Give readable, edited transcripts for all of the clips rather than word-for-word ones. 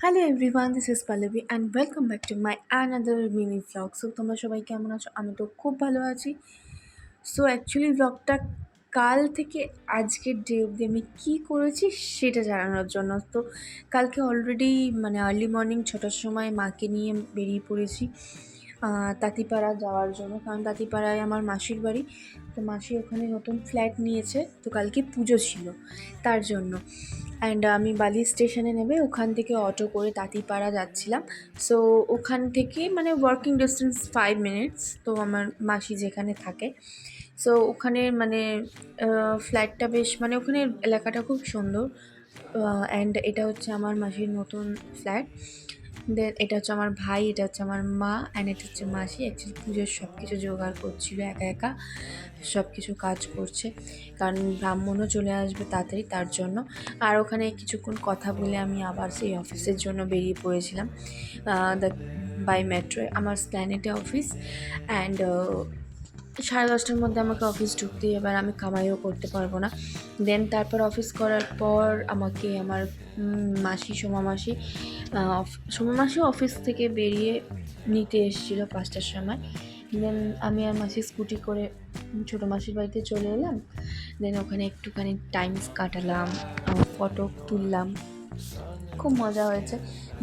Hello everyone, this is Pallavi and welcome back to my another mini vlog. So তোমরা সবাই কেমন আছো? আমি তো খুব ভালো আছি। সো অ্যাকচুয়ালি ভ্লগটা কাল থেকে আজকের ডে অবধি আমি কী করেছি সেটা জানানোর জন্য। তো কালকে অলরেডি আর্লি মর্নিং 6টার সময় মাকে নিয়ে বেরিয়ে পড়েছি তাঁতিপাড়া যাওয়ার জন্য, কারণ তাঁতিপাড়ায় আমার মাসির বাড়ি। তো মাসি ওখানে নতুন ফ্ল্যাট নিয়েছে, তো কালকে পুজো ছিল তার জন্য। অ্যান্ড আমি বালি স্টেশনে নেমে ওখান থেকে অটো করে তাঁতিপাড়া যাচ্ছিলাম। সো ওখান থেকে ওয়ার্কিং ডিস্টেন্স 5 মিনিটস, তো আমার মাসি যেখানে থাকে। সো ওখানে ফ্ল্যাটটা বেশ ওখানে এলাকাটা খুব সুন্দর। অ্যান্ড এটা হচ্ছে আমার মাসির নতুন ফ্ল্যাট। দেন এটা হচ্ছে আমার ভাই, এটা হচ্ছে আমার মা, অ্যান্ড এটা হচ্ছে মাসি। অ্যাকচুয়ালি পুজোর সব কিছু জোগাড় করছিল একা একা, সব কিছু কাজ করছে, কারণ ব্রাহ্মণও চলে আসবে তাড়াতাড়ি, তার জন্য। আর ওখানে কিছুক্ষণ কথা বলে আমি আবার সেই অফিসের জন্য বেরিয়ে পড়েছিলাম। দ্য বাই মেট্রো আমার স্প্ল্যানেটে অফিস। অ্যান্ড 10:30টার মধ্যে আমাকে অফিস ঢুকতেই, এবার আমি কামাইও করতে পারবো না। দেন তারপর অফিস করার পর আমাকে আমার মাসি সোমা মাসিও অফিস থেকে বেরিয়ে নিতে এসেছিলো 5টার সময়। দেন আমি আর মাসি স্কুটি করে ছোটো মাসির বাড়িতে চলে এলাম। দেন ওখানে একটুখানি টাইমস কাটালাম, ফটো তুললাম, খুব মজা হয়েছে।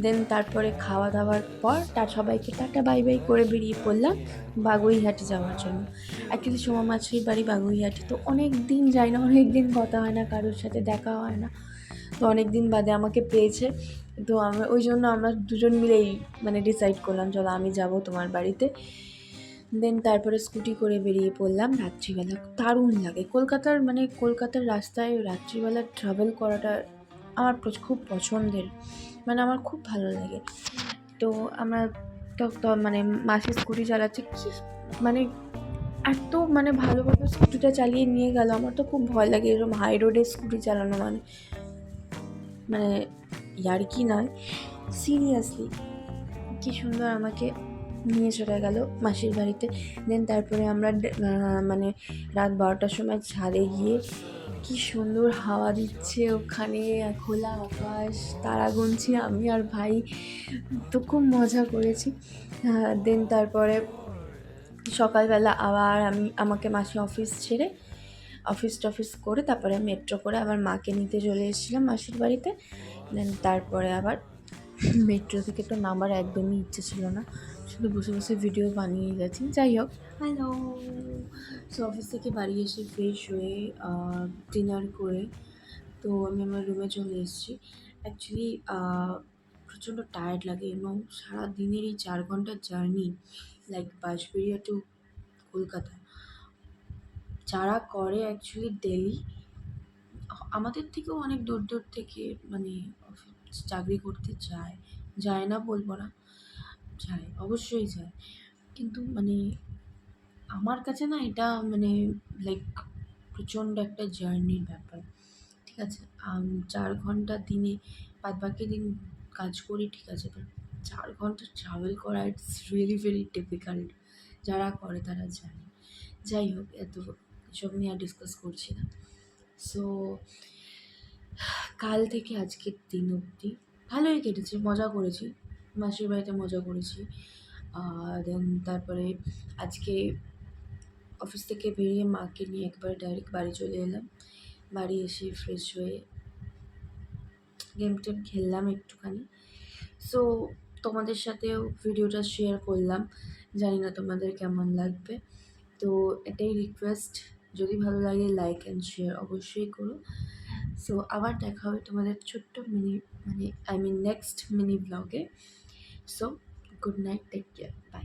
দেন তারপরে খাওয়া দাওয়ার পর সবাইকে টাটা বাই বাই করে বেরিয়ে পড়লাম বাগুইহাটি যাওয়ার জন্য। অ্যাকচুয়ালি সোমা মাসির বাড়ি বাগুইহাটি, তো অনেক দিন যাই না, অনেক দিন কথা হয় না, কারোর সাথে দেখা হয় না। তো অনেক দিন বাদে আমাকে পেয়েছে, তো ওই জন্য আমরা দুজন মিলেই ডিসাইড করলাম চলো আমি যাব তোমার বাড়িতে। দেন তারপরে স্কুটি করে বেরিয়ে পড়লাম। রাত্রিবেলা দারুণ লাগে কলকাতার রাস্তায় রাত্রিবেলা ট্রাভেল করাটা আমার খুব পছন্দের, আমার খুব ভালো লাগে। তো আমরা মাসি স্কুটি চালাচ্ছে, কি এত ভালোভাবে স্কুটিটা চালিয়ে নিয়ে গেল। আমার তো খুব ভয় লাগে এরকম হাই রোডে স্কুটি চালানো, ইয়ার্কি নয়, সিরিয়াসলি। কি সুন্দর আমাকে নিয়ে চলে গেল মাসির বাড়িতে। দেন তারপরে আমরা রাত 12টার সময় ছাদে গিয়ে, কি সুন্দর হাওয়া দিচ্ছে ওখানে, খোলা আকাশ, তারা গুনছি আমি আর ভাই, তো খুব মজা করেছি। দেন তারপরে সকালবেলা আবার আমাকে মাসি অফিস ছেড়ে অফিস করে তারপরে মেট্রো করে আবার মাকে নিতে চলে এসেছিলাম মাসির বাড়িতে। দেন তারপরে আবার মেট্রো থেকে তো নামার একদমই ইচ্ছে ছিল না, শুধু বসে বসে ভিডিও বানিয়ে গেছি। যাই হোক, হ্যালো। সো অফিস থেকে বাড়ি এসে ফ্রেশ হয়ে ডিনার করে তো আমি আমার রুমে চলে এসেছি। অ্যাকচুয়ালি প্রচণ্ড টায়ার্ড লাগে, এবং সারাদিনের এই 4 ঘন্টার journey, like Bansberia to Kolkata, যারা করে অ্যাকচুয়ালি ডেলি, আমাদের থেকেও অনেক দূর দূর থেকে চাকরি করতে যায় না বলবো না, যায়, অবশ্যই যায়। কিন্তু আমার কাছে না এটা লাইক প্রচণ্ড একটা জার্নির ব্যাপার। ঠিক আছে, 4 ঘন্টা দিনে, বাদ বাকি দিন কাজ করি, ঠিক আছে, বাট 4 ঘন্টা ট্রাভেল করা, ইটস রিয়েলি ভেরি ডিফিকাল্ট। যারা করে তারা জানে। যাই হোক, এসব নিয়ে আর ডিসকাস করছি না। সো কাল থেকে আজকের দিন অবধি ভালোই কেটেছে, মজা করেছি, মাসির বাড়িতে মজা করেছি। দেন তারপরে আজকে অফিস থেকে বেরিয়ে মাকে নিয়ে একবার ডাইরেক্ট বাড়ি চলে এলাম। বাড়ি এসে ফ্রেশ হয়ে গেম টেম খেললাম একটুখানি। সো তোমাদের সাথেও ভিডিওটা শেয়ার করলাম, জানি না তোমাদের কেমন লাগবে। তো এটাই রিকোয়েস্ট, যদি ভালো লাগে লাইক অ্যান্ড শেয়ার অবশ্যই করো। সো আবার দেখা হবে তোমাদের ছোট্ট নেক্সট মিনি ব্লগে। So good night, take care, by.